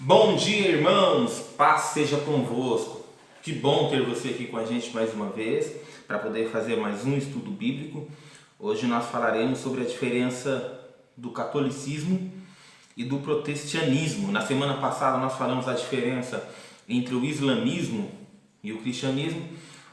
Bom dia, irmãos, paz seja convosco. Que bom ter você aqui com a gente mais uma vez para poder fazer mais um estudo bíblico. Hoje nós falaremos sobre a diferença do catolicismo e do protestantismo. Na semana passada nós falamos da diferença entre o islamismo e o cristianismo.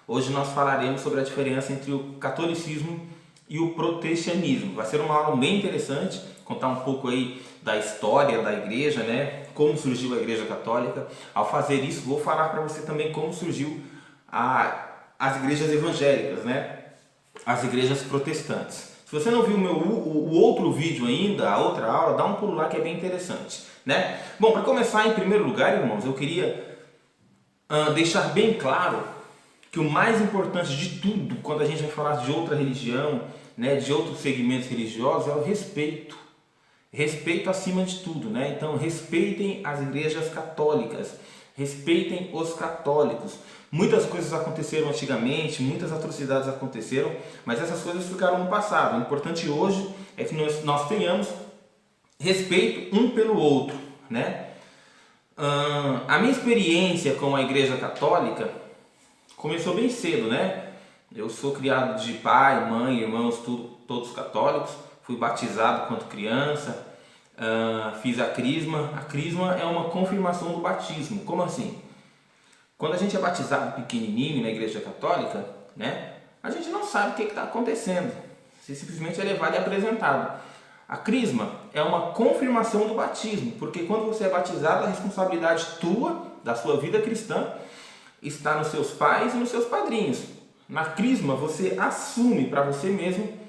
Hoje nós falaremos sobre a diferença entre o catolicismo e o protestantismo. Vai ser uma aula bem interessante, contar um pouco aí da história da igreja, né? Como surgiu a igreja católica. Ao fazer isso, vou falar para você também como surgiu as igrejas evangélicas, né? As igrejas protestantes. Se você não viu o outro vídeo ainda, a outra aula, dá um pulo lá que é bem interessante, né? Bom, para começar, em primeiro lugar, irmãos, eu queria deixar bem claro que o mais importante de tudo, quando a gente vai falar de outra religião, né, de outros segmentos religiosos, é o respeito. Respeito acima de tudo, né? Então, respeitem as igrejas católicas, respeitem os católicos. Muitas coisas aconteceram antigamente, muitas atrocidades aconteceram, mas essas coisas ficaram no passado. O importante hoje é que nós tenhamos respeito um pelo outro, né? A minha experiência com a igreja católica começou bem cedo, né? Eu sou criado de pai, mãe, irmãos, todos católicos. Fui batizado quando criança, fiz a crisma. A crisma é uma confirmação do batismo. Como assim? Quando a gente é batizado pequenininho na igreja católica, né, a gente não sabe o que está acontecendo. Você simplesmente é levado e apresentado. A crisma é uma confirmação do batismo, porque quando você é batizado, a responsabilidade tua, da sua vida cristã, está nos seus pais e nos seus padrinhos. Na crisma, você assume para você mesmo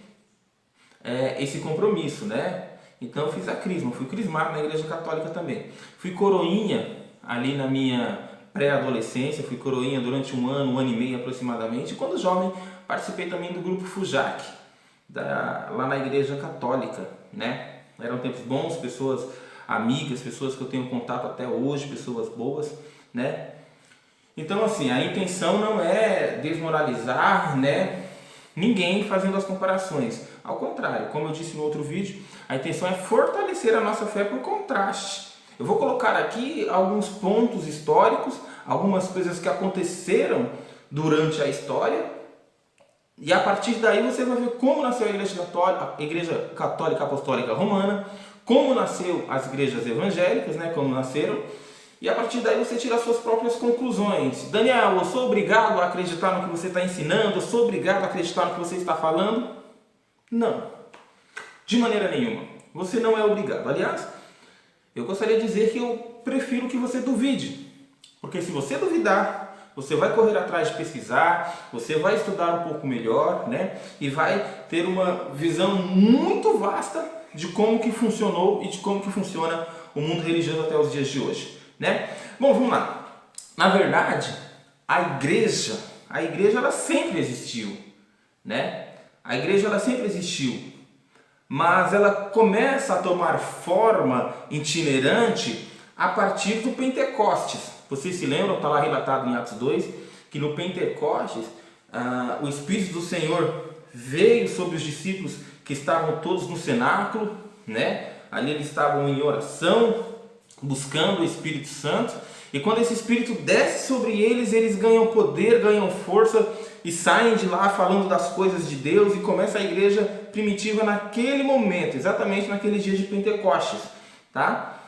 esse compromisso, né? Então eu fiz a crisma, fui crismado na igreja católica também. Fui coroinha ali na minha pré-adolescência, fui coroinha durante um ano e meio aproximadamente. E quando jovem participei também do grupo FUJAC, lá na igreja católica, né? Eram tempos bons, pessoas amigas, pessoas que eu tenho contato até hoje, pessoas boas, né? Então assim, a intenção não é desmoralizar, né, ninguém fazendo as comparações. Ao contrário, como eu disse no outro vídeo, a intenção é fortalecer a nossa fé por contraste. Eu vou colocar aqui alguns pontos históricos, algumas coisas que aconteceram durante a história, e a partir daí você vai ver como nasceu a Igreja Católica Apostólica Romana, como nasceu as igrejas evangélicas, né, como nasceram, e a partir daí você tira as suas próprias conclusões. Daniel, eu sou obrigado a acreditar no que você está ensinando? Eu sou obrigado a acreditar no que você está falando? Não, de maneira nenhuma. Você não é obrigado. Aliás, eu gostaria de dizer que eu prefiro que você duvide. Porque se você duvidar, você vai correr atrás de pesquisar, você vai estudar um pouco melhor, né? E vai ter uma visão muito vasta de como que funcionou e de como que funciona o mundo religioso até os dias de hoje, né? Bom, vamos lá. Na verdade, a igreja ela sempre existiu, né? A igreja ela sempre existiu, mas ela começa a tomar forma itinerante a partir do Pentecostes. Vocês se lembram, está lá relatado em Atos 2, que no Pentecostes o Espírito do Senhor veio sobre os discípulos que estavam todos no cenáculo, né? Ali eles estavam em oração, buscando o Espírito Santo, e quando esse Espírito desce sobre eles, eles ganham poder, ganham força e saem de lá falando das coisas de Deus, e começa a igreja primitiva naquele momento, exatamente naquele dia de Pentecostes, tá?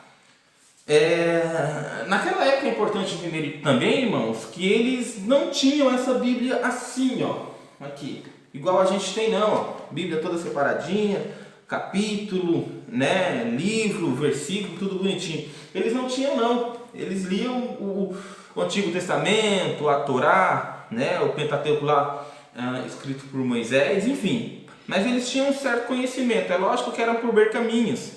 Naquela época é importante entender também, irmãos, que eles não tinham essa Bíblia assim, ó, aqui, igual a gente tem não, ó, Bíblia toda separadinha, capítulo, né, livro, versículo, tudo bonitinho. Eles não tinham não, eles liam o Antigo Testamento, a Torá, né, o Pentateuco lá, escrito por Moisés, enfim. Mas eles tinham um certo conhecimento, é lógico que era por pergaminhos.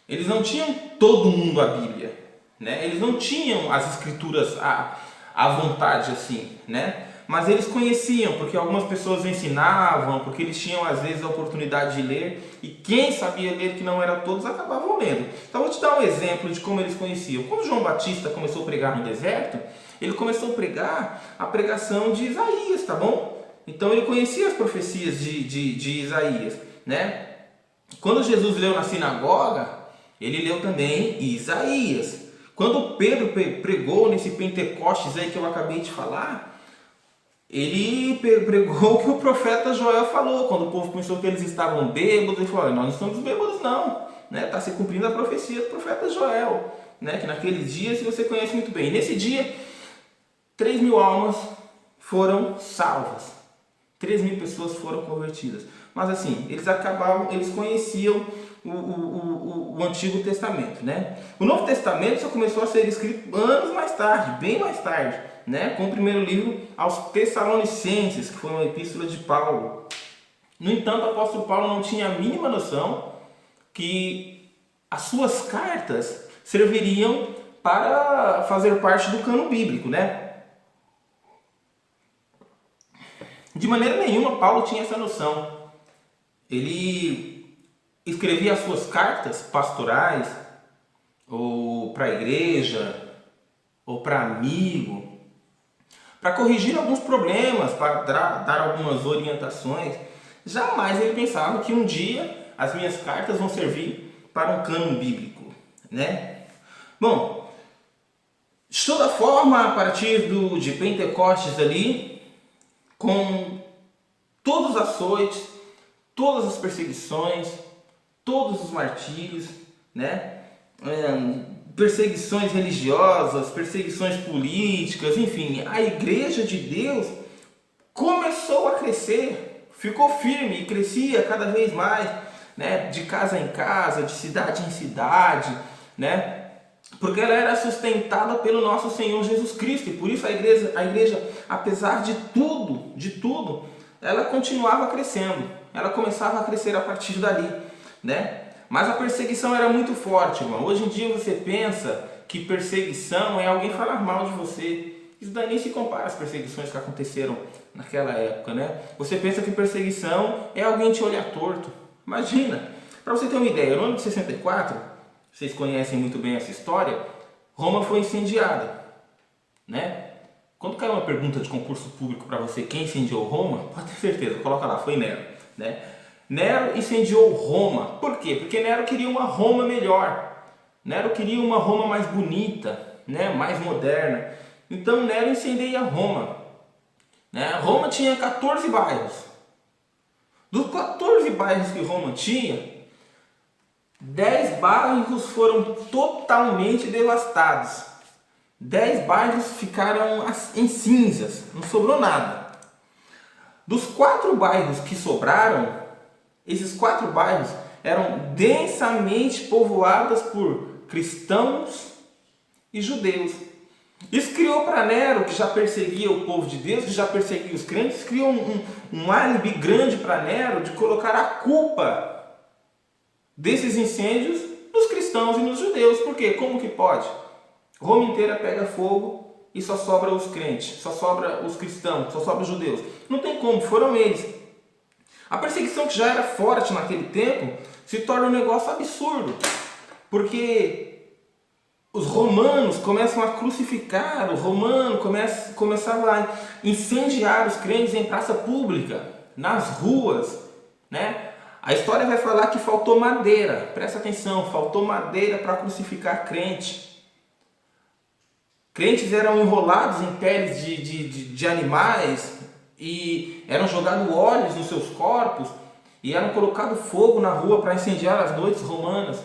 Eles não tinham todo mundo a Bíblia, né? Eles não tinham as escrituras à vontade assim, né? Mas eles conheciam, porque algumas pessoas ensinavam, porque eles tinham às vezes a oportunidade de ler, e quem sabia ler, que não era todos, acabavam lendo. Então vou te dar um exemplo de como eles conheciam. Quando João Batista começou a pregar no deserto, ele começou a pregar a pregação de Isaías, tá bom? Então ele conhecia as profecias de Isaías, né? Quando Jesus leu na sinagoga, ele leu também Isaías. Quando Pedro pregou nesse Pentecostes aí que eu acabei de falar, ele pregou o que o profeta Joel falou. Quando o povo pensou que eles estavam bêbados, ele falou: nós não estamos bêbados não, né? Está se cumprindo a profecia do profeta Joel, né? Que naqueles dias você conhece muito bem. Nesse dia, 3.000 almas foram salvas, 3.000 pessoas foram convertidas. Mas assim, eles conheciam o Antigo Testamento, né? O Novo Testamento só começou a ser escrito anos mais tarde, bem mais tarde, né? Com o primeiro livro aos Tessalonicenses, que foi uma epístola de Paulo. No entanto, o apóstolo Paulo não tinha a mínima noção que as suas cartas serviriam para fazer parte do cano bíblico, né? De maneira nenhuma Paulo tinha essa noção. Ele escrevia as suas cartas pastorais, ou para a igreja, ou para amigo, para corrigir alguns problemas, para dar algumas orientações. Jamais ele pensava que um dia as minhas cartas vão servir para um cânon bíblico, né? Bom, de toda forma, a partir de Pentecostes ali, com todos os açoites, todas as perseguições, todos os martírios, né? Perseguições religiosas, perseguições políticas, enfim, a igreja de Deus começou a crescer, ficou firme e crescia cada vez mais, né? De casa em casa, de cidade em cidade, né? Porque ela era sustentada pelo nosso Senhor Jesus Cristo, e por isso a igreja, apesar de tudo, ela continuava crescendo, ela começava a crescer a partir dali, né? Mas a perseguição era muito forte, irmão. Hoje em dia você pensa que perseguição é alguém falar mal de você. Isso daí nem se compara às perseguições que aconteceram naquela época, né? Você pensa que perseguição é alguém te olhar torto. Imagina, para você ter uma ideia, no ano de 64, vocês conhecem muito bem essa história, Roma foi incendiada, né? Quando cai uma pergunta de concurso público para você, quem incendiou Roma, pode ter certeza, coloca lá, foi Nero, né? Nero incendiou Roma. Por quê? Porque Nero queria uma Roma melhor. Nero queria uma Roma mais bonita, né? Mais moderna. Então Nero incendeia Roma, né? Roma tinha 14 bairros. Dos 14 bairros que Roma tinha, 10 bairros foram totalmente devastados. 10 bairros ficaram em cinzas, não sobrou nada. Dos 4 bairros que sobraram, esses 4 bairros eram densamente povoados por cristãos e judeus. Isso criou para Nero, que já perseguia o povo de Deus, que já perseguia os crentes, criou um álibi grande para Nero de colocar a culpa desses incêndios nos cristãos e nos judeus. Por quê? Como que pode? Roma inteira pega fogo e só sobra os crentes, só sobra os cristãos, só sobra os judeus. Não tem como, foram eles. A perseguição, que já era forte naquele tempo, se torna um negócio absurdo, porque os romanos começam a crucificar, os romanos começavam a incendiar os crentes em praça pública, nas ruas, né? A história vai falar que faltou madeira, presta atenção, faltou madeira para crucificar crente. Crentes eram enrolados em peles de animais e eram jogados óleos nos seus corpos e eram colocado fogo na rua para incendiar as noites romanas.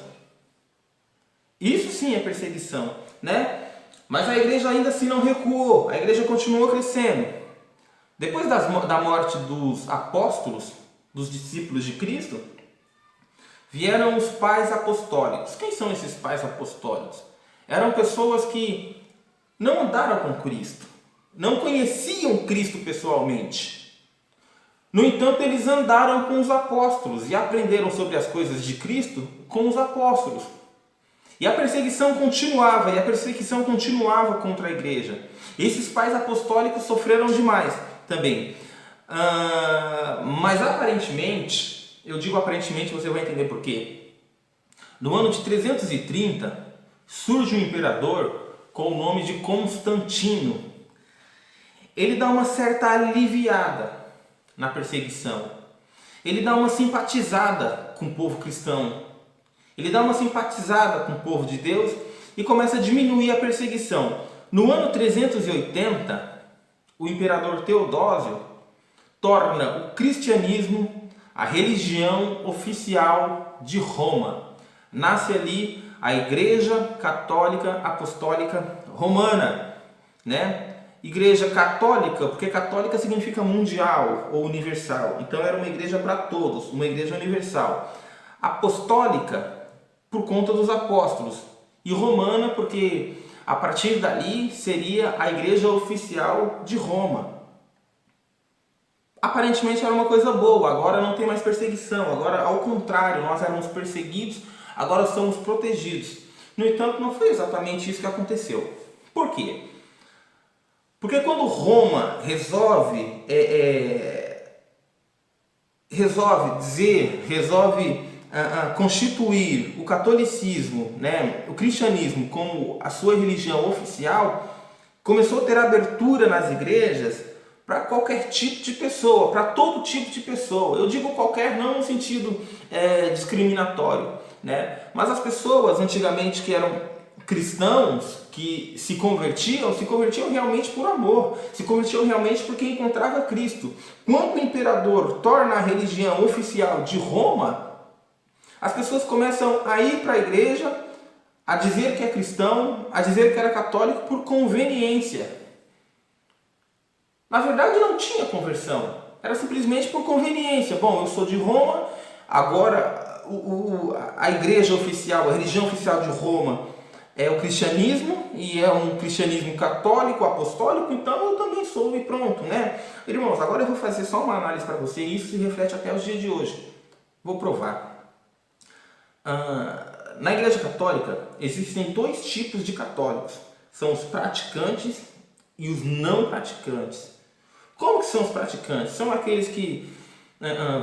Isso sim é perseguição, né? Mas a igreja ainda assim não recuou, a igreja continuou crescendo. Depois da morte dos apóstolos, dos discípulos de Cristo, vieram os pais apostólicos. Quem são esses pais apostólicos? Eram pessoas que não andaram com Cristo, não conheciam Cristo pessoalmente. No entanto, eles andaram com os apóstolos e aprenderam sobre as coisas de Cristo com os apóstolos. E a perseguição continuava, contra a igreja. Esses pais apostólicos sofreram demais também. Mas aparentemente, eu digo aparentemente, você vai entender por quê. No ano de 330, surge um imperador com o nome de Constantino. Ele dá uma certa aliviada na perseguição. Ele dá uma simpatizada com o povo cristão. Ele dá uma simpatizada com o povo de Deus e começa a diminuir a perseguição. No ano 380, o imperador Teodósio torna o cristianismo a religião oficial de Roma. Nasce ali a Igreja Católica Apostólica Romana, né? Igreja católica, porque católica significa mundial ou universal. Então era uma igreja para todos, uma igreja universal. Apostólica, por conta dos apóstolos. E romana, porque a partir dali seria a igreja oficial de Roma. Aparentemente era uma coisa boa, agora não tem mais perseguição, agora ao contrário, nós éramos perseguidos, agora somos protegidos. No entanto, não foi exatamente isso que aconteceu. Por quê? Porque quando Roma resolve constituir o catolicismo, né, o cristianismo como a sua religião oficial, começou a ter abertura nas igrejas para qualquer tipo de pessoa, para todo tipo de pessoa. Eu digo qualquer não no sentido discriminatório, né? Mas as pessoas antigamente que eram cristãos, que se convertiam realmente por amor, se convertiam realmente porque encontrava Cristo. Quando o imperador torna a religião oficial de Roma, as pessoas começam a ir para a igreja, a dizer que é cristão, a dizer que era católico por conveniência. Na verdade não tinha conversão, era simplesmente por conveniência. Bom, eu sou de Roma, agora a igreja oficial, a religião oficial de Roma é o cristianismo, e é um cristianismo católico, apostólico, então eu também sou e pronto, né? Irmãos, agora eu vou fazer só uma análise para você, e isso se reflete até os dias de hoje. Vou provar. Na igreja católica existem dois tipos de católicos. São os praticantes e os não praticantes. Como que são os praticantes? São aqueles que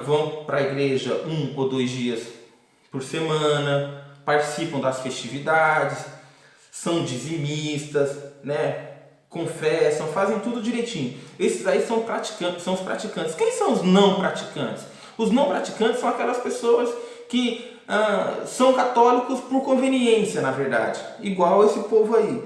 vão para a igreja 1 ou 2 dias por semana, participam das festividades, são dizimistas, né? Confessam, fazem tudo direitinho. Esses aí são praticantes, são os praticantes. Quem são os não praticantes? Os não praticantes são aquelas pessoas que são católicos por conveniência, na verdade. Igual esse povo aí.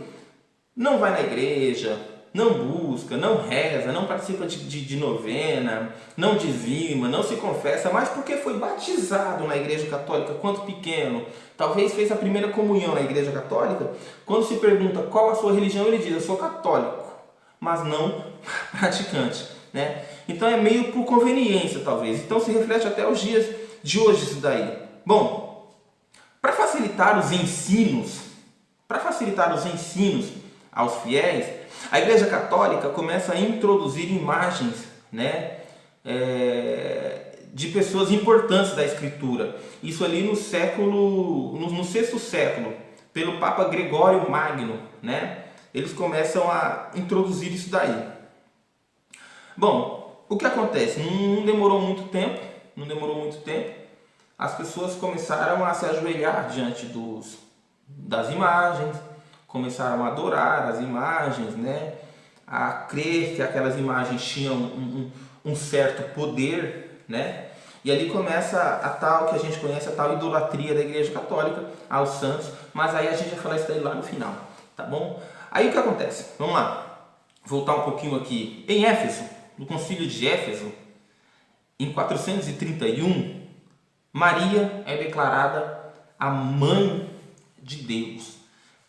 Não vai na igreja, não busca, não reza, não participa de novena, não dizima, não se confessa, mas porque foi batizado na igreja católica quando pequeno, talvez fez a primeira comunhão na igreja católica. Quando se pergunta qual a sua religião, ele diz: eu sou católico, mas não praticante, né? Então é meio por conveniência, talvez. Então se reflete até os dias de hoje isso daí. Bom, para facilitar os ensinos aos fiéis, a Igreja Católica começa a introduzir imagens, né, de pessoas importantes da Escritura. Isso ali no sexto século, pelo Papa Gregório Magno, né? Eles começam a introduzir isso daí. Bom, o que acontece? Não demorou muito tempo. As pessoas começaram a se ajoelhar diante das imagens, começaram a adorar as imagens, né? A crer que aquelas imagens tinham um certo poder, né? E ali começa a tal que a gente conhece, a tal idolatria da Igreja Católica aos santos, mas aí a gente vai falar isso daí lá no final, tá bom? Aí o que acontece? Vamos lá, voltar um pouquinho aqui. Em Éfeso, no concílio de Éfeso, em 431, Maria é declarada a mãe de Deus,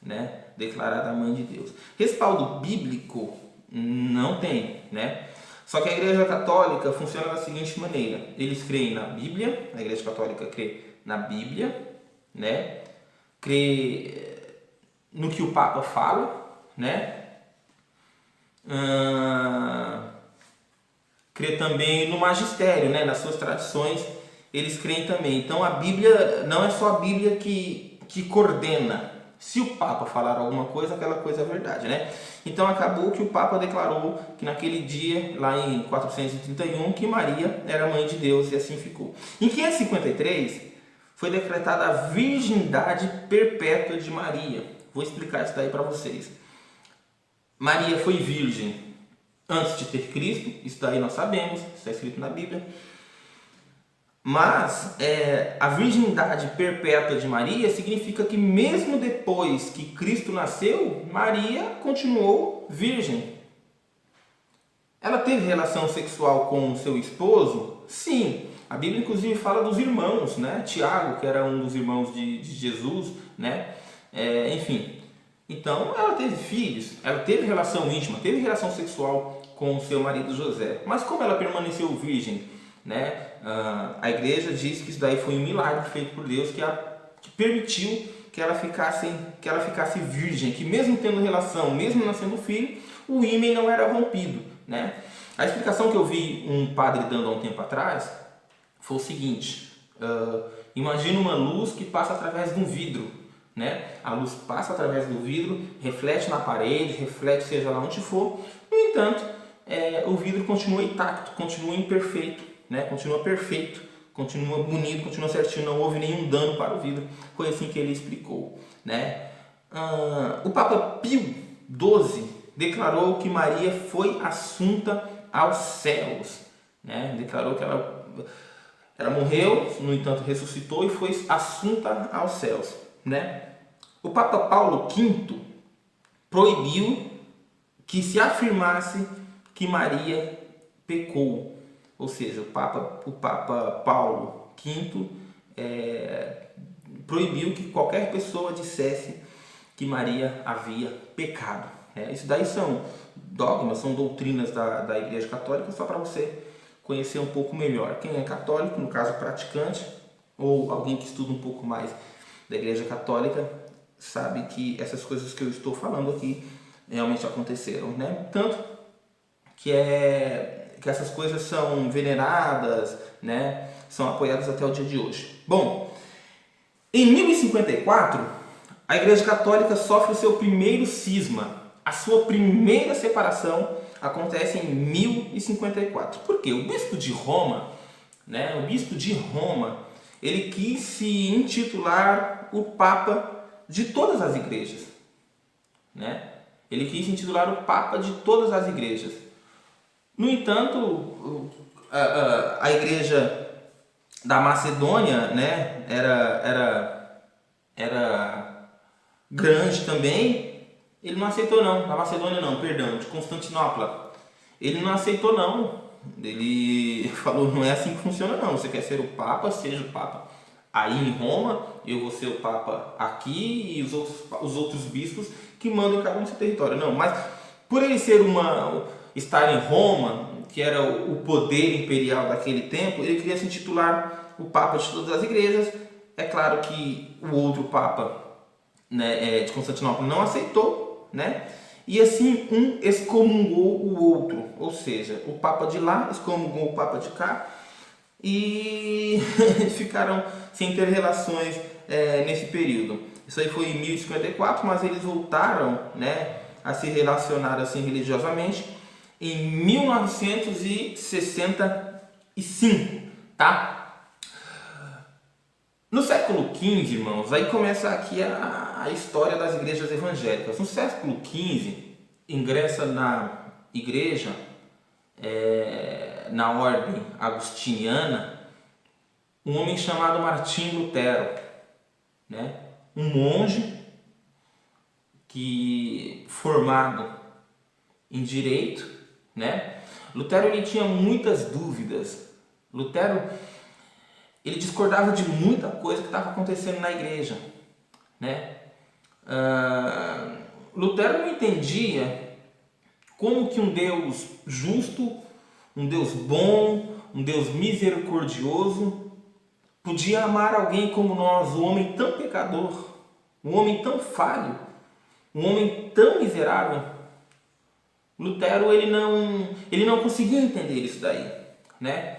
né? Declarada a mãe de Deus. Respaldo bíblico não tem, né? Só que a Igreja Católica funciona da seguinte maneira: eles creem na Bíblia, a Igreja Católica crê na Bíblia, né? Crê no que o Papa fala, né? Crê também no magistério, né? Nas suas tradições, eles creem também. Então a Bíblia não é só a Bíblia que coordena. Se o Papa falar alguma coisa, aquela coisa é verdade, né? Então acabou que o Papa declarou que naquele dia, lá em 431, que Maria era mãe de Deus, e assim ficou. Em 553, foi decretada a virgindade perpétua de Maria. Vou explicar isso daí para vocês. Maria foi virgem antes de ter Cristo, isso daí nós sabemos, está escrito na Bíblia. Mas a virgindade perpétua de Maria significa que mesmo depois que Cristo nasceu, Maria continuou virgem. Ela teve relação sexual com o seu esposo? Sim. A Bíblia inclusive fala dos irmãos, né? Tiago, que era um dos irmãos de Jesus, né? Enfim. Então ela teve filhos, ela teve relação íntima, teve relação sexual com o seu marido José. Mas como ela permaneceu virgem, né? A igreja diz que isso daí foi um milagre feito por Deus que permitiu que ela ficasse virgem, que mesmo tendo relação, mesmo nascendo filho, o ímen não era rompido, né? A explicação que eu vi um padre dando há um tempo atrás foi o seguinte: imagina uma luz que passa através de um vidro, né? A luz passa através do vidro, reflete na parede, reflete seja lá onde for. No entanto, o vidro continua intacto, continua imperfeito, né? Continua perfeito, continua bonito, continua certinho, não houve nenhum dano para o vidro. Foi assim que ele explicou, né? O Papa Pio XII declarou que Maria foi assunta aos céus, né? Declarou que ela morreu, no entanto ressuscitou e foi assunta aos céus, né? O Papa Paulo V proibiu que se afirmasse que Maria pecou, ou seja, o Papa Paulo V proibiu que qualquer pessoa dissesse que Maria havia pecado. Isso daí são dogmas, são doutrinas da Igreja Católica, só para você conhecer um pouco melhor. Quem é católico, no caso praticante, ou alguém que estuda um pouco mais da Igreja Católica, sabe que essas coisas que eu estou falando aqui realmente aconteceram, né? Tanto que essas coisas são veneradas, né? São apoiadas até o dia de hoje. Bom, em 1054, a Igreja Católica sofre o seu primeiro cisma. A sua primeira separação acontece em 1054. Por quê? O bispo de Roma, né? O bispo de Roma, ele quis se intitular o Papa de todas as igrejas, né? Ele quis se intitular o Papa de todas as igrejas. No entanto, a igreja da Macedônia, né, era grande também. Ele não aceitou não, da Macedônia não, perdão, de Constantinopla. Ele não aceitou não. Ele falou, não é assim que funciona não. Você quer ser o Papa, seja o Papa aí em Roma, eu vou ser o Papa aqui e os outros bispos que mandam em cada um do seu território. Não, mas por ele estar em Roma, que era o poder imperial daquele tempo, ele queria se intitular o Papa de todas as igrejas. É claro que o outro Papa, né, de Constantinopla não aceitou, né? E assim um excomungou o outro, ou seja, o Papa de lá excomungou o Papa de cá e ficaram sem ter relações nesse período. Isso aí foi em 1054, mas eles voltaram, né, a se relacionar assim religiosamente em 1965, tá? No século XV, irmãos, aí começa aqui a história das igrejas evangélicas. No século XV, ingressa na igreja, na ordem agustiniana, um homem chamado Martinho Lutero, né? Um monge formado em direito, né? Lutero ele tinha muitas dúvidas. Lutero ele discordava de muita coisa que estava acontecendo na igreja, né? Lutero não entendia como que um Deus justo, um Deus bom, um Deus misericordioso podia amar alguém como nós, um homem tão pecador, um homem tão falho, um homem tão miserável. Lutero ele não conseguia entender isso daí, né?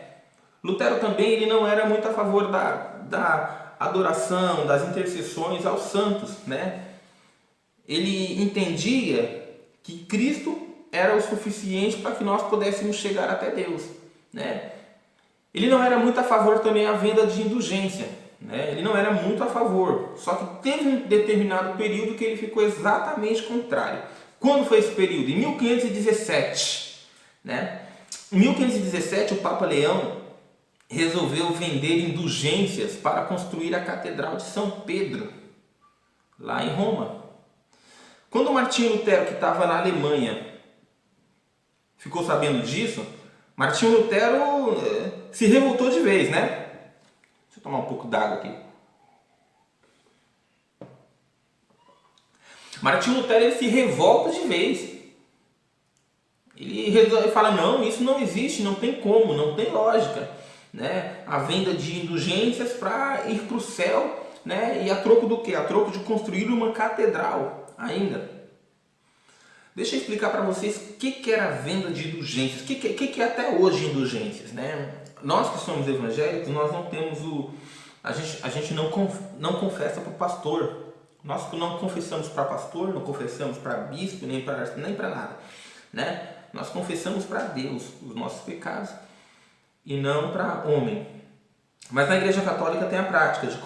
Lutero também ele não era muito a favor da adoração, das intercessões aos santos, né? Ele entendia que Cristo era o suficiente para que nós pudéssemos chegar até Deus, né? Ele não era muito a favor também da venda de indulgência, né? Ele não era muito a favor, só que teve um determinado período que ele ficou exatamente contrário. Quando foi esse período? Em 1517, né? Em 1517 o Papa Leão resolveu vender indulgências para construir a Catedral de São Pedro, lá em Roma. Quando Martinho Lutero, que estava na Alemanha, ficou sabendo disso, Martinho Lutero se revoltou de vez, né? Deixa eu tomar um pouco d'água aqui. Martinho Lutero, ele se revolta de vez. Ele fala, não, isso não existe, não tem como, não tem lógica, né? A venda de indulgências para ir para o céu, né? E a troco do quê? A troco de construir uma catedral ainda. Deixa eu explicar para vocês o que era a venda de indulgências, o que é até hoje indulgências, né? Nós que somos evangélicos, nós não temos a gente não confessa para o pastor. Nós não confessamos para pastor, não confessamos para bispo, nem para nada, né? Nós confessamos para Deus os nossos pecados e não para homem. Mas na Igreja Católica tem a prática de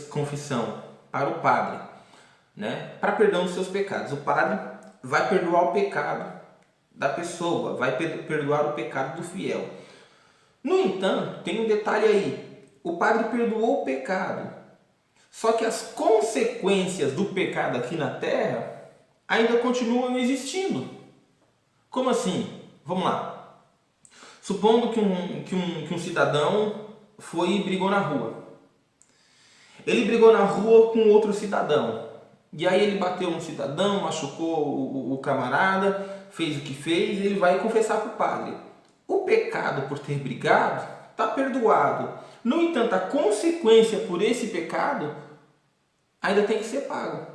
confissão para o padre, né? Para perdão dos seus pecados. O padre vai perdoar o pecado da pessoa, vai perdoar o pecado do fiel. No entanto, tem um detalhe aí. O padre perdoou o pecado, só que as consequências do pecado aqui na terra ainda continuam existindo. Como assim? Vamos lá. Supondo que um cidadão foi e brigou na rua. Ele brigou na rua com outro cidadão. E aí ele bateu um cidadão, machucou o camarada, fez o que fez, ele vai confessar para o padre. O pecado por ter brigado está perdoado. No entanto, a consequência por esse pecado ainda tem que ser pago,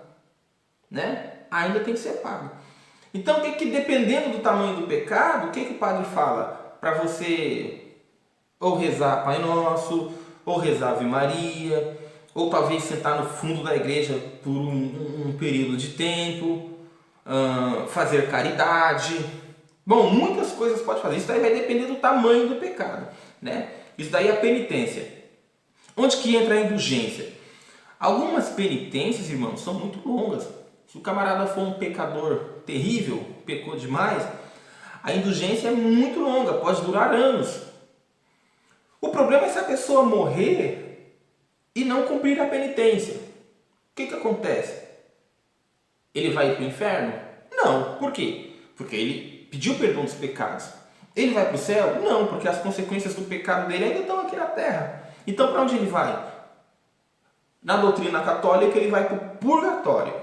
né? Ainda tem que ser pago. Então, dependendo do tamanho do pecado, o que o padre fala? Para você ou rezar Pai Nosso, ou rezar Ave Maria, ou talvez sentar no fundo da igreja por um período de tempo, fazer caridade. Bom, muitas coisas pode fazer. Isso daí vai depender do tamanho do pecado, né? Isso daí é a penitência. Onde que entra a indulgência? Algumas penitências, irmãos, são muito longas. Se o camarada for um pecador terrível, pecou demais, a indulgência é muito longa, pode durar anos. O problema é se a pessoa morrer e não cumprir a penitência. O que acontece? Ele vai ir para o inferno? Não. Por quê? Porque ele pediu perdão dos pecados. Ele vai para o céu? Não, porque as consequências do pecado dele ainda estão aqui na terra. Então, para onde ele vai? Na doutrina católica, ele vai para o purgatório,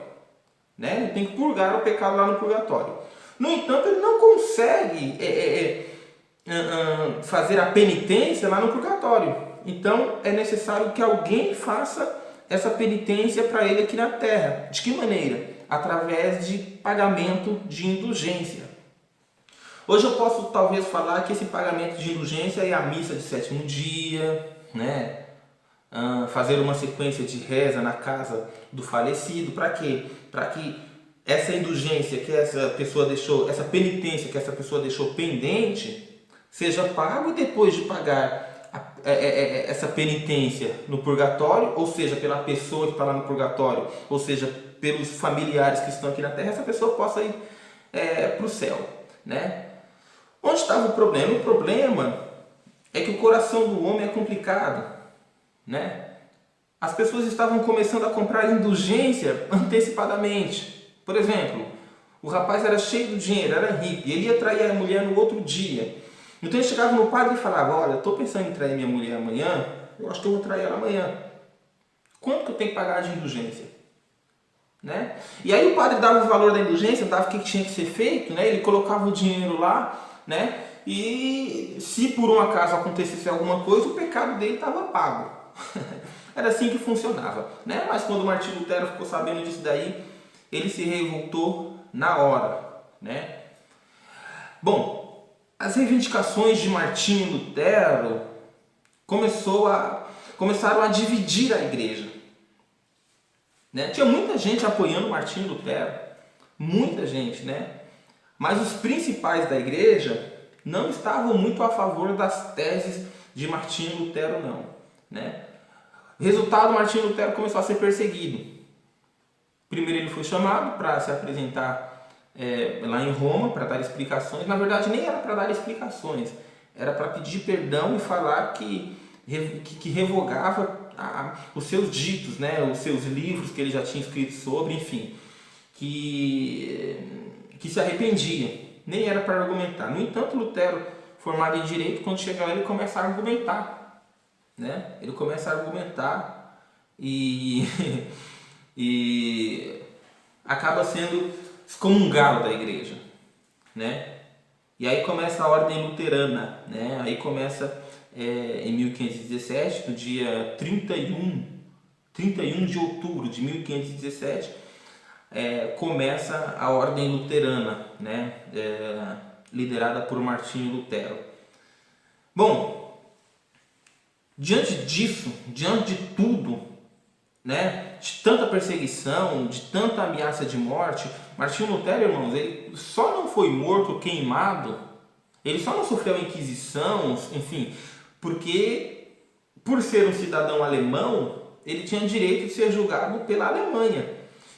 né? Ele tem que purgar o pecado lá no purgatório. No entanto, ele não consegue fazer a penitência lá no purgatório. Então, é necessário que alguém faça essa penitência para ele aqui na terra. De que maneira? Através de pagamento de indulgência. Hoje eu posso talvez falar que esse pagamento de indulgência é a missa de sétimo dia, né? Fazer uma sequência de reza na casa do falecido. Para quê? Para que essa indulgência que essa pessoa deixou, essa penitência que essa pessoa deixou pendente, seja pago, e depois de pagar essa penitência no purgatório, ou seja, pela pessoa que está lá no purgatório, ou seja, pelos familiares que estão aqui na terra, essa pessoa possa ir para o céu, né? Onde estava o problema? O problema é que o coração do homem é complicado, né? As pessoas estavam começando a comprar indulgência antecipadamente. Por exemplo, o rapaz era cheio de dinheiro, era rico, e ele ia trair a mulher no outro dia. Então ele chegava no padre e falava: olha, eu estou pensando em trair minha mulher amanhã, eu acho que eu vou trair ela amanhã. Quanto que eu tenho que pagar de indulgência? Né? E aí o padre dava o valor da indulgência, dava o que tinha que ser feito, né? Ele colocava o dinheiro lá, né? E se por um acaso acontecesse alguma coisa, o pecado dele estava pago. Era assim que funcionava, né? Mas quando Martinho Lutero ficou sabendo disso daí, ele se revoltou na hora, né? Bom, as reivindicações de Martinho Lutero começaram a dividir a igreja, né? Tinha muita gente apoiando Martinho Lutero, muita gente, né? Mas os principais da igreja não estavam muito a favor das teses de Martinho Lutero, não, né? Resultado, Martinho Lutero começou a ser perseguido. Primeiro ele foi chamado para se apresentar lá em Roma, para dar explicações. Na verdade, nem era para dar explicações, era para pedir perdão e falar que que revogava os seus ditos, né? Os seus livros que ele já tinha escrito sobre, enfim, que se arrependia. Nem era para argumentar. No entanto, Lutero, formado em direito, quando chega lá ele começa a argumentar, né? Ele começa a argumentar e e acaba sendo excomungado da igreja, né? E aí começa a ordem luterana, né? Aí começa em 1517, no dia 31 de outubro de 1517, começa a ordem luterana, né? Liderada por Martinho Lutero. Bom, diante disso, diante de tudo, né, de tanta perseguição, de tanta ameaça de morte, Martinho Lutero, irmãos, ele só não foi morto, queimado, ele só não sofreu a Inquisição, enfim, porque por ser um cidadão alemão, ele tinha direito de ser julgado pela Alemanha.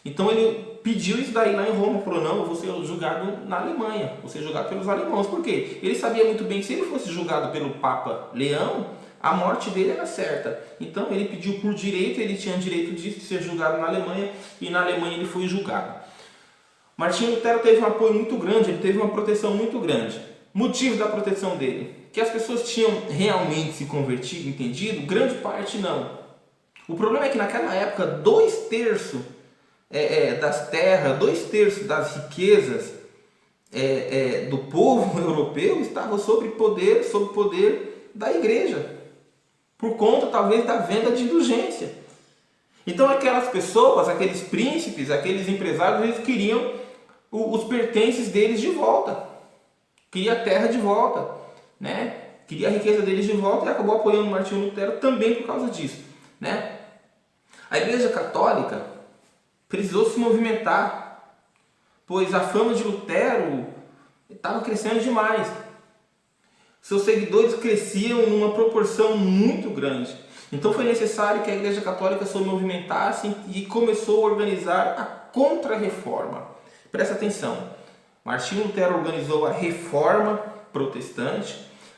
Então ele pediu isso daí lá em Roma, falou, não, eu vou ser julgado na Alemanha, vou ser julgado pelos alemãos. Por quê? Ele sabia muito bem que se ele fosse julgado pelo Papa Leão, a morte dele era certa. Então ele pediu por direito, ele tinha direito de ser julgado na Alemanha, e na Alemanha ele foi julgado. Martinho Lutero teve um apoio muito grande, ele teve uma proteção muito grande. Motivo da proteção dele? Que as pessoas tinham realmente se convertido, entendido? Grande parte não. O problema é que naquela época 2/3 das terras, 2/3 das riquezas do povo europeu estavam sob poder da igreja, por conta talvez da venda de indulgência. Então aquelas pessoas, aqueles príncipes, aqueles empresários, eles queriam os pertences deles de volta, queria a terra de volta, né? Queria a riqueza deles de volta, e acabou apoiando Martinho Lutero também por causa disso, né? A Igreja Católica precisou se movimentar, pois a fama de Lutero estava crescendo demais. Seus seguidores cresciam numa proporção muito grande. Então foi necessário que a Igreja Católica se movimentasse e começou a organizar a Contra-Reforma. Presta atenção, Martinho Lutero organizou a Reforma Protestante,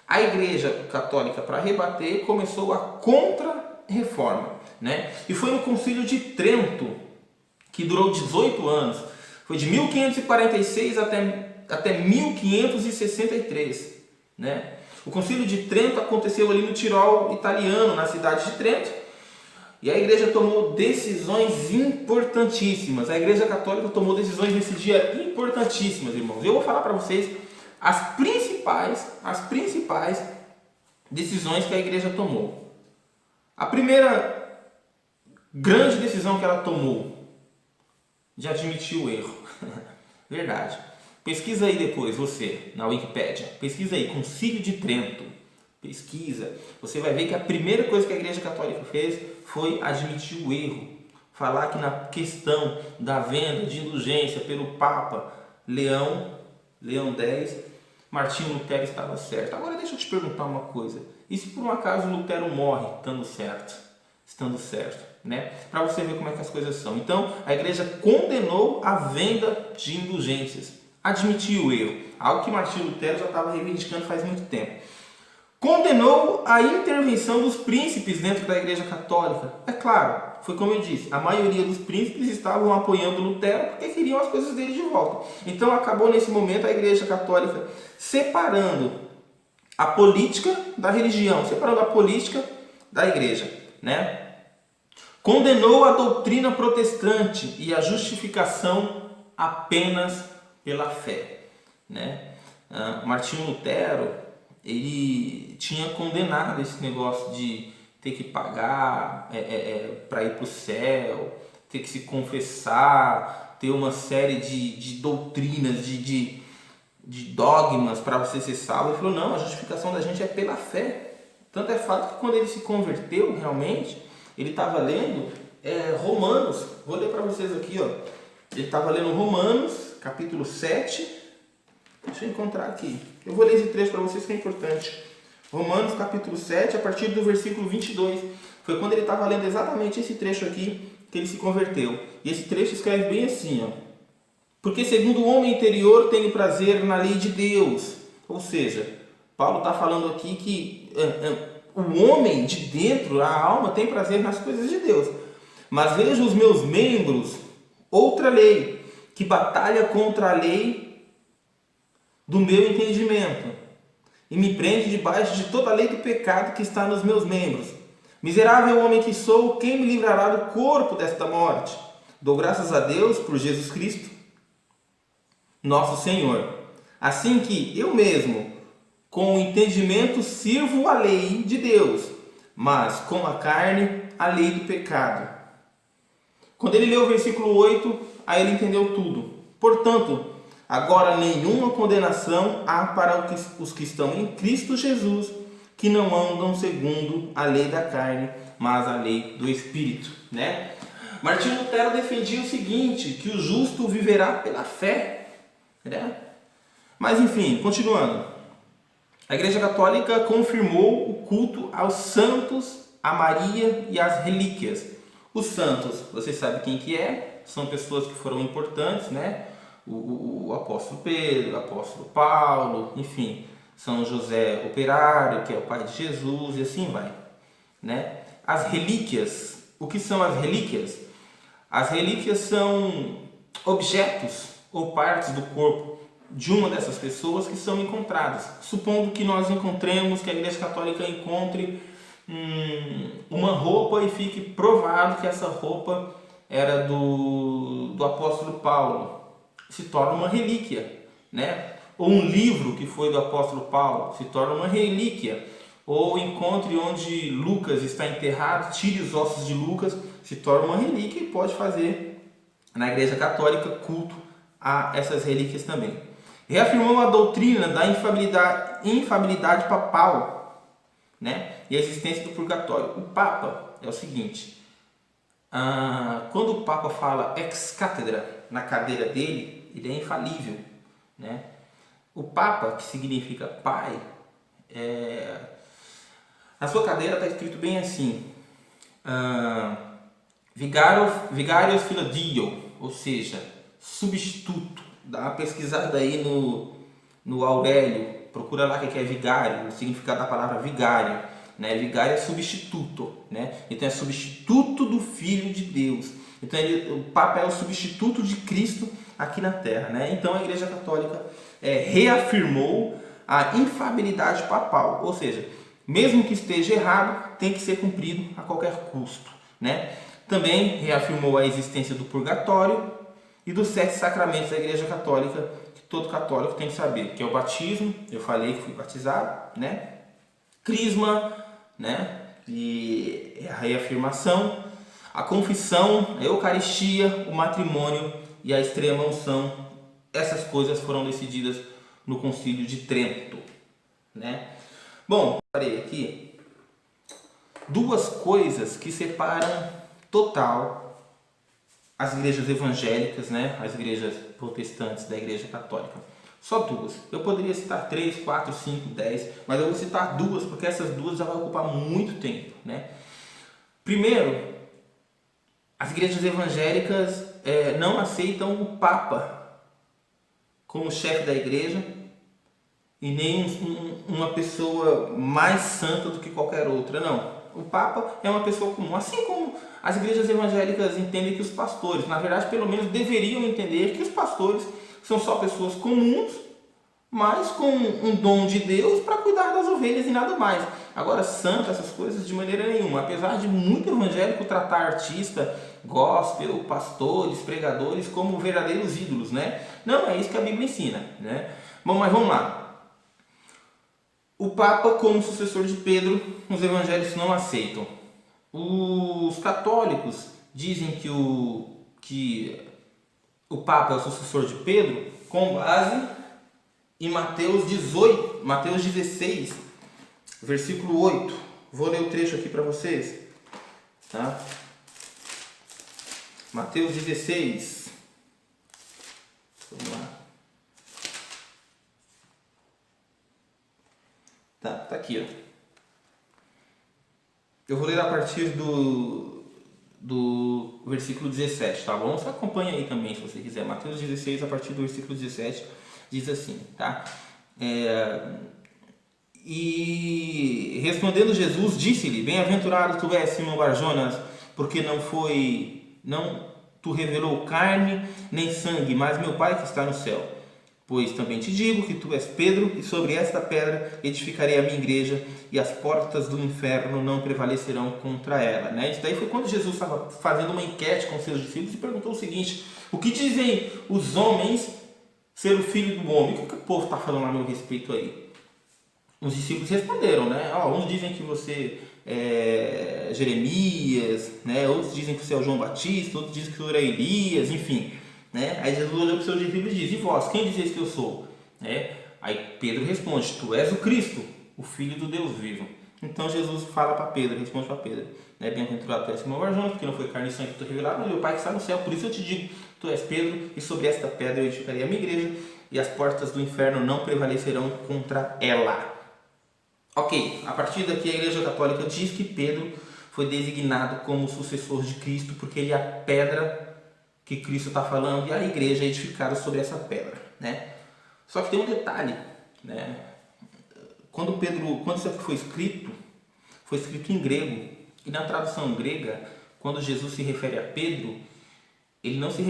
a Igreja Católica, para rebater, começou a Contra-Reforma, né? E foi no Concílio de Trento, que durou 18 anos, foi de 1546 até 1563, né? O Concílio de Trento aconteceu ali no Tirol italiano, na cidade de Trento, e a igreja tomou decisões importantíssimas. A Igreja Católica tomou decisões nesse dia importantíssimas, irmãos. Eu vou falar para vocês as principais decisões que a igreja tomou. A primeira grande decisão que ela tomou, de admitir o erro. Verdade. Pesquisa aí depois, você, na Wikipédia. Pesquisa aí, Concílio de Trento. Pesquisa. Você vai ver que a primeira coisa que a Igreja Católica fez foi admitir o erro. Falar que na questão da venda de indulgência pelo Papa Leão X, Martinho Lutero estava certo. Agora deixa eu te perguntar uma coisa. E se por um acaso Lutero morre estando certo, né? Para você ver como é que as coisas são. Então, a igreja condenou a venda de indulgências. Admitiu o erro. Algo que Martinho Lutero já estava reivindicando faz muito tempo. Condenou a intervenção dos príncipes dentro da Igreja Católica. É claro, foi como eu disse, a maioria dos príncipes estavam apoiando Lutero porque queriam as coisas dele de volta. Então acabou nesse momento a Igreja Católica separando a política da religião, separando a política da igreja, né? Condenou a doutrina protestante e a justificação apenas pela fé, né? Martinho Lutero, ele tinha condenado esse negócio de ter que pagar para ir para o céu, ter que se confessar, ter uma série de doutrinas, de dogmas para você ser salvo. Ele falou, não, a justificação da gente é pela fé. Tanto é fato que quando ele se converteu realmente, ele estava lendo Romanos. Vou ler para vocês aqui, ó. Ele estava lendo Romanos, capítulo 7. Deixa eu encontrar aqui. Eu vou ler esse trecho para vocês que é importante. Romanos, capítulo 7, a partir do versículo 22. Foi quando ele estava lendo exatamente esse trecho aqui que ele se converteu. E esse trecho escreve bem assim, ó. Porque segundo o homem interior tenho prazer na lei de Deus. Ou seja, Paulo está falando aqui que o homem de dentro, a alma, tem prazer nas coisas de Deus. Mas vejo os meus membros, outra lei, que batalha contra a lei do meu entendimento e me prende debaixo de toda a lei do pecado que está nos meus membros. Miserável homem que sou, quem me livrará do corpo desta morte? Dou graças a Deus por Jesus Cristo, nosso Senhor. Assim que eu mesmo, com o entendimento, sirvo a lei de Deus, mas com a carne, a lei do pecado. Quando ele leu o versículo 8, aí ele entendeu tudo. Portanto, agora nenhuma condenação há para os que estão em Cristo Jesus, que não andam segundo a lei da carne, mas a lei do Espírito, né? Martinho Lutero defendia o seguinte, que o justo viverá pela fé, né? Mas enfim, continuando. A Igreja Católica confirmou o culto aos santos, a Maria e às relíquias. Os santos, vocês sabem quem que é? São pessoas que foram importantes, né? O apóstolo Pedro, o apóstolo Paulo, enfim, São José Operário, que é o pai de Jesus, e assim vai, né? As relíquias, o que são as relíquias? As relíquias são objetos ou partes do corpo de uma dessas pessoas que são encontradas. Supondo que nós encontremos, que a Igreja Católica encontre uma roupa e fique provado que essa roupa era do apóstolo Paulo, se torna uma relíquia, né? Ou um livro que foi do apóstolo Paulo, se torna uma relíquia. Ou encontre onde Lucas está enterrado, tire os ossos de Lucas, se torna uma relíquia e pode fazer na Igreja Católica culto a essas relíquias também. Reafirmou a doutrina da infabilidade papal, né? E a existência do purgatório. O Papa é o seguinte, quando o Papa fala ex cátedra na cadeira dele, ele é infalível, né? O Papa, que significa pai, na sua cadeira está escrito bem assim, Vicarius Filadio, ou seja, substituto. Dá uma pesquisada aí no Aurélio, procura lá o que é vigário, o significado da palavra vigário, né? Vigário é substituto, né? Então é substituto do Filho de Deus. Então o Papa é o substituto de Cristo aqui na Terra, né? Então a Igreja Católica reafirmou a infabilidade papal, ou seja, mesmo que esteja errado, tem que ser cumprido a qualquer custo, né? Também reafirmou a existência do purgatório e dos 7 sacramentos da Igreja Católica, que todo católico tem que saber, que é o batismo, eu falei que fui batizado, né? Crisma, né? E a reafirmação, a confissão, a Eucaristia, o matrimônio e a extrema unção. Essas coisas foram decididas no Concílio de Trento, né? Bom, parei aqui duas coisas que separam total as igrejas evangélicas, né? As igrejas protestantes da Igreja Católica. Só duas. Eu poderia citar 3, 4, 5, 10, mas eu vou citar duas, porque essas duas já vão ocupar muito tempo, né? Primeiro, as igrejas evangélicas não aceitam o Papa como chefe da igreja e nem uma pessoa mais santa do que qualquer outra, não. O Papa é uma pessoa comum, assim como as igrejas evangélicas entendem que os pastores, na verdade, pelo menos deveriam entender que os pastores são só pessoas comuns, mas com um dom de Deus para cuidar das ovelhas e nada mais. Agora, santo, essas coisas de maneira nenhuma. Apesar de muito evangélico tratar artista, gospel, pastores, pregadores como verdadeiros ídolos, né? Não é isso que a Bíblia ensina, né? Bom, mas vamos lá. O Papa como sucessor de Pedro, os evangélicos não aceitam. Os católicos dizem que o Papa é o sucessor de Pedro com base em Mateus 16, versículo 8. Vou ler o trecho aqui para vocês, tá? Mateus 16. Vamos lá. Tá aqui, ó. Eu vou ler a partir do versículo 17, tá bom? Você acompanha aí também, se você quiser. Mateus 16, a partir do versículo 17, diz assim, tá? E respondendo Jesus, disse-lhe: Bem-aventurado tu és, Simão Barjonas, porque não tu revelou carne nem sangue, mas meu Pai que está no céu. Pois também te digo que tu és Pedro, e sobre esta pedra edificarei a minha igreja, e as portas do inferno não prevalecerão contra ela. Né? Isso daí foi quando Jesus estava fazendo uma enquete com seus discípulos e perguntou o seguinte: o que dizem os homens ser o filho do homem? O que o povo está falando a meu respeito aí? Os discípulos responderam, né? Uns dizem que você é Jeremias, né? Outros dizem que você é o João Batista, outros dizem que você é Elias, enfim. Né? Aí Jesus olhou para os seus discípulos e diz: e vós, quem dizeis que eu sou? Né? Aí Pedro responde: tu és o Cristo, o Filho do Deus vivo. Então Jesus fala para Pedro, responde para Pedro: né? Bem-aventurado tu és, Simão Barjonas, porque não foi carne e sangue que tu revelado, mas meu Pai que está no céu. Por isso eu te digo: tu és Pedro, e sobre esta pedra eu edificarei a minha igreja, e as portas do inferno não prevalecerão contra ela. Ok, a partir daqui a Igreja Católica diz que Pedro foi designado como sucessor de Cristo porque ele é a pedra que Cristo está falando e a igreja é edificada sobre essa pedra, né? Só que tem um detalhe, né? Quando isso aqui foi escrito em grego, e na tradução grega, quando Jesus se refere a Pedro, ele não se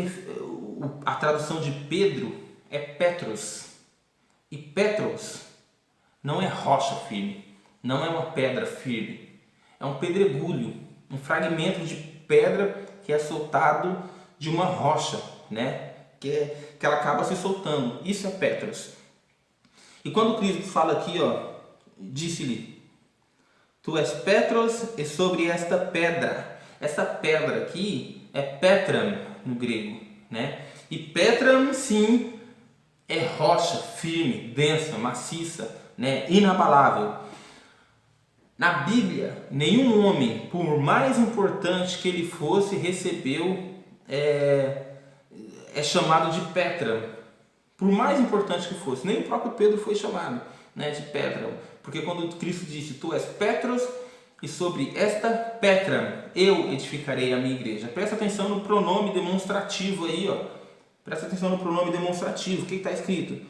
a tradução de Pedro é Petros, e Petros não é rocha firme, não é uma pedra firme, é um pedregulho, um fragmento de pedra que é soltado de uma rocha, né? Que ela acaba se soltando. Isso é Petros. E quando Cristo fala aqui, disse-lhe: tu és Petros, e sobre esta pedra aqui é Petram no grego, né? E Petram, sim, é rocha firme, densa, maciça, né, inabalável. Na Bíblia, nenhum homem, por mais importante que ele fosse, recebeu é chamado de Petram. Por mais importante que fosse, nem o próprio Pedro foi chamado, né, de Petram, porque quando Cristo disse: tu és Petros, e sobre esta Petram eu edificarei a minha igreja. Presta atenção no pronome demonstrativo aí, presta atenção no pronome demonstrativo. O que está escrito?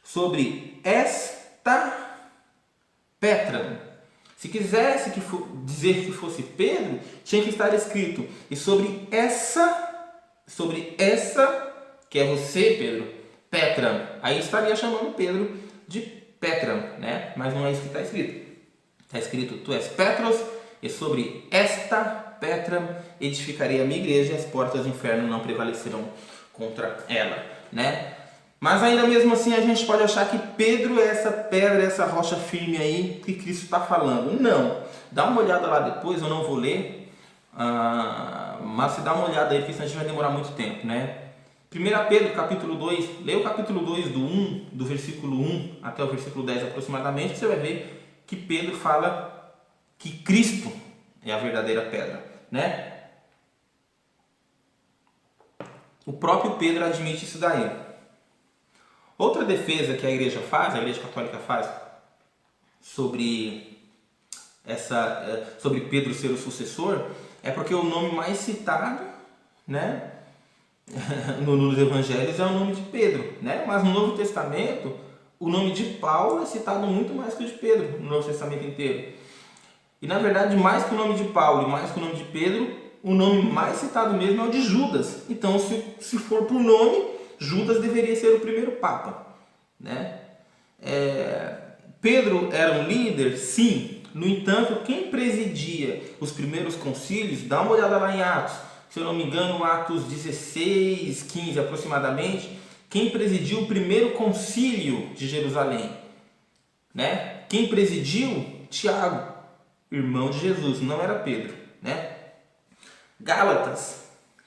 Sobre esta Petram. Se quisesse dizer que fosse Pedro, tinha que estar escrito: e sobre essa que é você, Pedro, Petram. Aí estaria chamando Pedro de Petram, né? Mas não é isso que está escrito. Está escrito: tu és Petros, e sobre esta Petram edificarei a minha igreja, e as portas do inferno não prevalecerão contra ela, né? Mas ainda mesmo assim a gente pode achar que Pedro é essa pedra, essa rocha firme aí que Cristo está falando. Não. Dá uma olhada lá depois, eu não vou ler, mas se dá uma olhada aí, porque senão a gente vai demorar muito tempo, né? 1 Pedro capítulo 2, lê o capítulo 2 do versículo 1 até o versículo 10 aproximadamente, você vai ver que Pedro fala que Cristo é a verdadeira pedra, né? O próprio Pedro admite isso daí. Outra defesa que a Igreja Católica faz sobre Pedro ser o sucessor é porque o nome mais citado, né, nos Evangelhos é o nome de Pedro, né? Mas no Novo Testamento o nome de Paulo é citado muito mais que o de Pedro no Novo Testamento inteiro. E na verdade, mais que o nome de Paulo e mais que o nome de Pedro, o nome mais citado mesmo é o de Judas. Então, se for por nome, Judas deveria ser o primeiro papa, né? Pedro era um líder? Sim. No entanto, quem presidia os primeiros concílios, dá uma olhada lá em Atos, se eu não me engano, Atos 16, 15 aproximadamente, quem presidiu o primeiro concílio de Jerusalém, né? Quem presidiu? Tiago, irmão de Jesus, não era Pedro, né? Gálatas,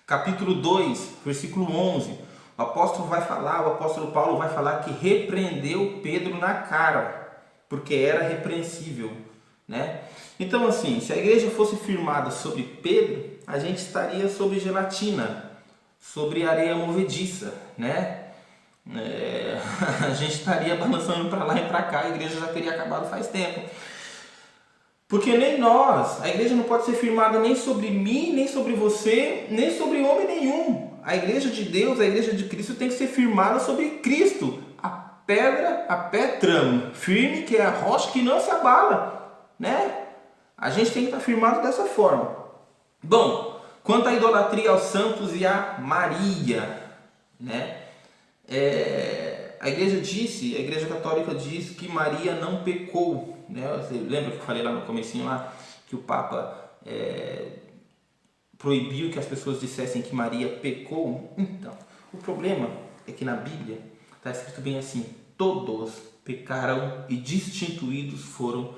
capítulo 2, versículo 11, o apóstolo Paulo vai falar que repreendeu Pedro na cara, porque era repreensível, né? Então, assim, se a igreja fosse firmada sobre Pedro, a gente estaria sobre gelatina, sobre areia movediça, né? A gente estaria balançando para lá e para cá, a igreja já teria acabado faz tempo. Porque nem nós, a igreja não pode ser firmada nem sobre mim, nem sobre você, nem sobre homem nenhum. A igreja de Deus, a igreja de Cristo tem que ser firmada sobre Cristo, a pedra, a pé tramo, firme, que é a rocha que não se abala, né? A gente tem que estar firmado dessa forma. Bom, quanto à idolatria aos santos e a Maria, né? A Igreja Católica diz que Maria não pecou, né? Você lembra que eu falei lá no comecinho lá que o Papa proibiu que as pessoas dissessem que Maria pecou? Então, o problema é que na Bíblia está escrito bem assim: todos pecaram e destituídos foram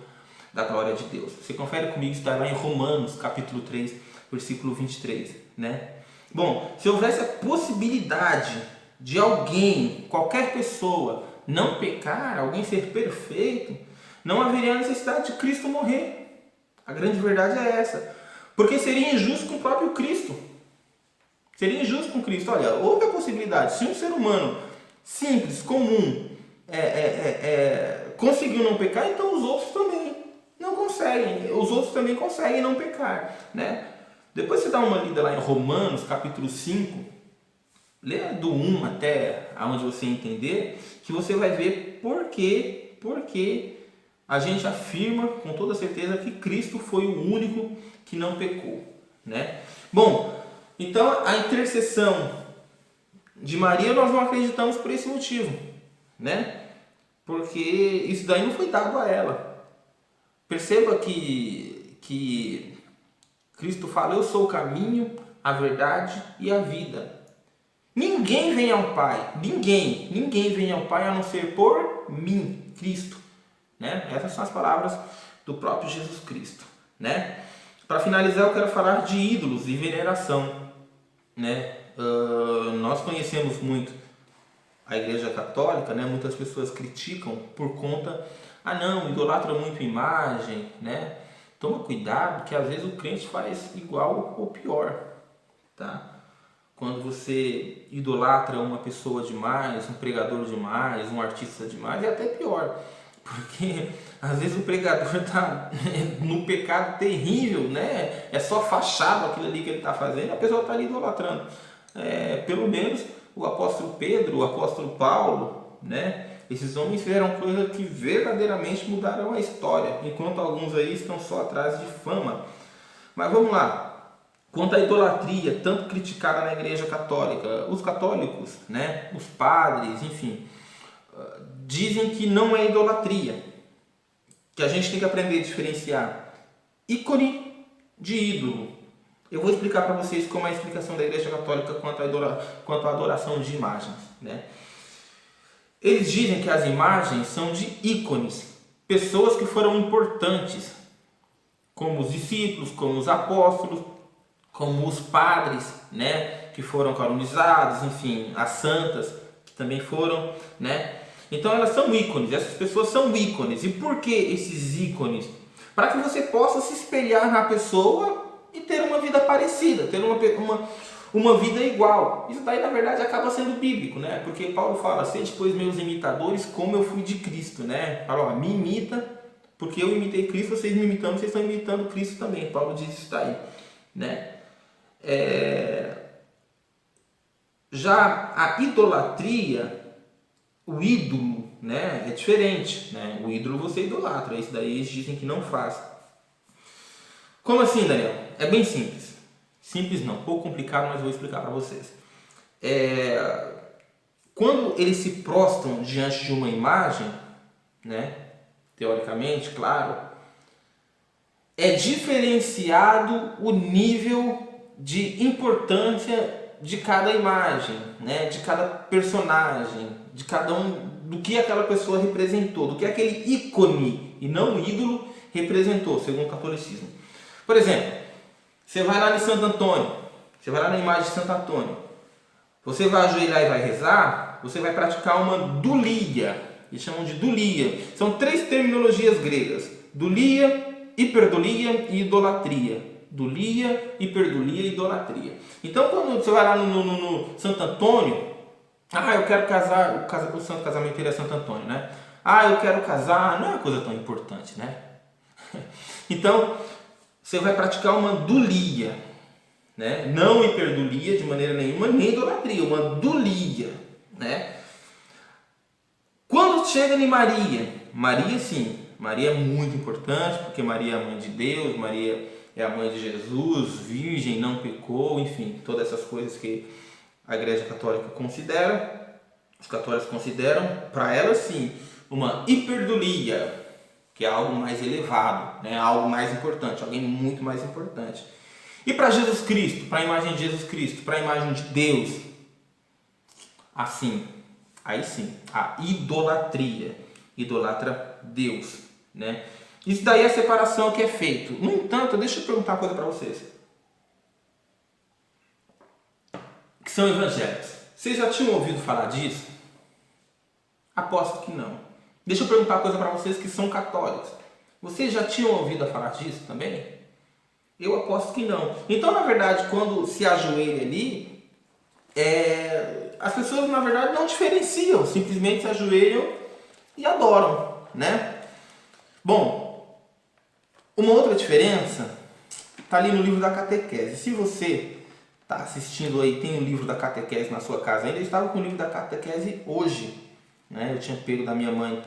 da glória de Deus. Você confere comigo, está lá em Romanos capítulo 3, versículo 23, né? Bom, se houvesse a possibilidade de alguém, qualquer pessoa, não pecar, alguém ser perfeito, não haveria necessidade de Cristo morrer. A grande verdade é essa. Porque seria injusto com o próprio Cristo. Seria injusto com Cristo. Olha, houve a possibilidade, se um ser humano simples, comum, conseguiu não pecar, então os outros também não conseguem. Os outros também conseguem não pecar, né? Depois você dá uma lida lá em Romanos, capítulo 5, lê do 1 até onde você entender, que você vai ver por que a gente afirma com toda certeza que Cristo foi o único que não pecou, né? Bom, então a intercessão de Maria nós não acreditamos por esse motivo, né? Porque isso daí não foi dado a ela. Perceba que Cristo fala: eu sou o caminho, a verdade e a vida. Ninguém vem ao Pai, ninguém vem ao Pai a não ser por mim, Cristo, né? Essas são as palavras do próprio Jesus Cristo, né? Para finalizar, eu quero falar de ídolos e veneração, né? Nós conhecemos muito a Igreja Católica, né? Muitas pessoas criticam por conta, não, idolatra muito imagem, né? Toma cuidado, que às vezes o crente faz igual ou pior, tá? Quando você idolatra uma pessoa demais, um pregador demais, um artista demais, é até pior. Porque às vezes o pregador está no pecado terrível, né? É só fachada aquilo ali que ele está fazendo, a pessoa está ali idolatrando. Pelo menos o apóstolo Pedro, o apóstolo Paulo, né? Esses homens fizeram coisas que verdadeiramente mudaram a história, enquanto alguns aí estão só atrás de fama. Mas vamos lá. Quanto à idolatria, tanto criticada na Igreja Católica, os católicos, né, os padres, enfim, dizem que não é idolatria, que a gente tem que aprender a diferenciar ícone de ídolo. Eu vou explicar para vocês como é a explicação da Igreja Católica quanto à adoração de imagens, né? Eles dizem que as imagens são de ícones, pessoas que foram importantes, como os discípulos, como os apóstolos, como os padres, né, que foram canonizados, enfim, as santas, que também foram, né? Então elas são ícones, essas pessoas são ícones. E por que esses ícones? Para que você possa se espelhar na pessoa e ter uma vida parecida, ter uma vida igual. Isso daí na verdade acaba sendo bíblico, né? Porque Paulo fala: sede pois meus imitadores como eu fui de Cristo, né? Fala: me imita, porque eu imitei Cristo, vocês me imitando, vocês estão imitando Cristo também. Paulo diz isso daí, né? Já a idolatria, o ídolo, né, é diferente, né? O ídolo você idolatra, isso daí eles dizem que não faz. Como assim, Daniel? É bem simples. Simples não, pouco complicado, mas vou explicar para vocês. Quando eles se prostam diante de uma imagem, né, teoricamente, claro, é diferenciado o nível de importância de cada imagem, né, de cada personagem, de cada do que aquela pessoa representou, do que aquele ícone e não o ídolo representou, segundo o catolicismo. Por exemplo, você vai lá em Santo Antônio, você vai lá na imagem de Santo Antônio, você vai ajoelhar e vai rezar, você vai praticar uma dulia, eles chamam de dulia. São 3 terminologias gregas: dulia, hiperdulia e idolatria. Dulia, hiperdulia e idolatria. Então quando você vai lá no Santo Antônio, eu quero casar, o santo casamento dele é Santo Antônio, né? Eu quero casar, não é uma coisa tão importante, né? Então você vai praticar uma dulia, né? Não hiperdulia de maneira nenhuma, nem idolatria, uma dulia, né? Quando chega em Maria, Maria sim, Maria é muito importante, porque Maria é a mãe de Deus, Maria é a mãe de Jesus, virgem, não pecou, enfim, todas essas coisas que a Igreja Católica considera, os católicos consideram, para ela sim, uma hiperdulia, que é algo mais elevado, né? Algo mais importante, alguém muito mais importante. E para Jesus Cristo, para a imagem de Jesus Cristo, para a imagem de Deus, assim, aí sim, a idolatria, idolatra Deus, né? Isso daí é a separação que é feita. No entanto, deixa eu perguntar uma coisa para vocês, que são evangélicos. Vocês já tinham ouvido falar disso? Aposto que não. Deixa eu perguntar uma coisa para vocês que são católicos. Vocês já tinham ouvido falar disso também? Eu aposto que não. Então, na verdade, quando se ajoelha ali, as pessoas, na verdade, não diferenciam. Simplesmente se ajoelham e adoram, né? Bom, uma outra diferença está ali no livro da catequese. Se você está assistindo aí, tem o livro da catequese na sua casa ainda, eu estava com o livro da catequese hoje, né? Eu tinha pego da minha mãe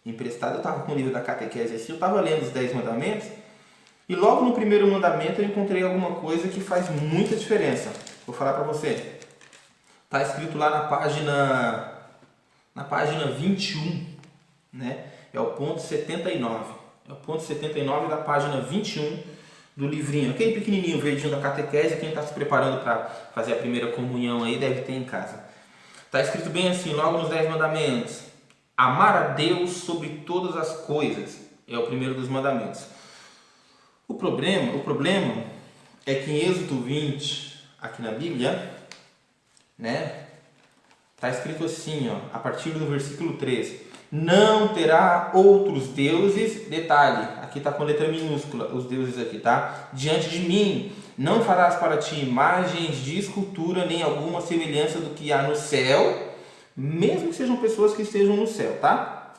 emprestado, eu estava com o livro da catequese assim, eu estava lendo os 10 mandamentos, e logo no primeiro mandamento eu encontrei alguma coisa que faz muita diferença. Vou falar para você. Está escrito lá na página 21, né? É o ponto 79. É o ponto 79 da página 21 do livrinho. Aquele pequenininho verdinho da catequese, quem está se preparando para fazer a primeira comunhão aí deve ter em casa. Está escrito bem assim, logo nos 10 mandamentos. Amar a Deus sobre todas as coisas. É o primeiro dos mandamentos. O problema é que em Êxodo 20, aqui na Bíblia, né? Está escrito assim, ó, a partir do versículo 13. Não terá outros deuses, detalhe, aqui está com letra minúscula, os deuses aqui, tá? Diante de mim, não farás para ti imagens de escultura, nem alguma semelhança do que há no céu, mesmo que sejam pessoas que estejam no céu, tá?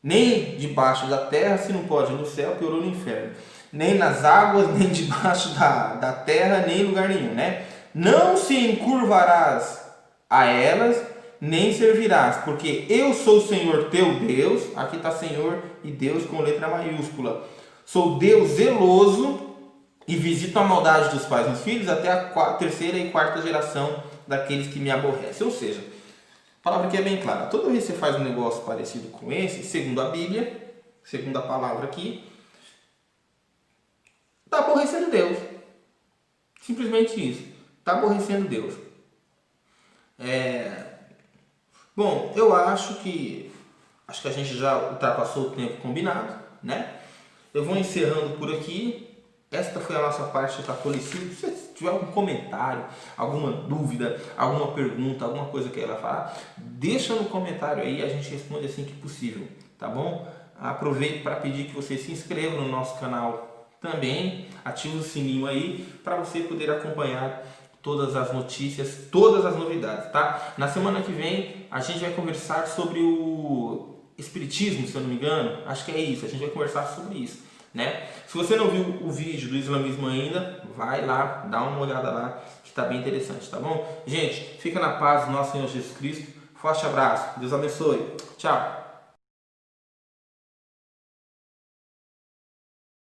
Nem debaixo da terra, se não pode no céu, piorou no inferno. Nem nas águas, nem debaixo da terra, nem em lugar nenhum, né? Não se encurvarás a elas, nem servirás, porque eu sou o Senhor teu Deus, aqui está Senhor e Deus com letra maiúscula. Sou Deus zeloso e visito a maldade dos pais nos filhos até a terceira e quarta geração daqueles que me aborrecem. Ou seja, a palavra aqui é bem clara. Toda vez que você faz um negócio parecido com esse, segundo a Bíblia, segundo a palavra aqui, está aborrecendo Deus. Simplesmente isso. Está aborrecendo Deus. Bom, eu acho que a gente já ultrapassou o tempo combinado, né? Eu vou encerrando por aqui. Esta foi a nossa parte de catolicismo. Se você tiver algum comentário, alguma dúvida, alguma pergunta, alguma coisa que ela falar, deixa no comentário aí, a gente responde assim que possível, tá bom? Aproveito para pedir que você se inscreva no nosso canal também, ative o sininho aí para você poder acompanhar todas as notícias, todas as novidades, tá? Na semana que vem a gente vai conversar sobre o Espiritismo, se eu não me engano, acho que é isso, a gente vai conversar sobre isso, né? Se você não viu o vídeo do islamismo ainda, vai lá, dá uma olhada lá, que está bem interessante, tá bom? Gente, fica na paz do nosso Senhor Jesus Cristo, forte abraço, Deus abençoe, tchau!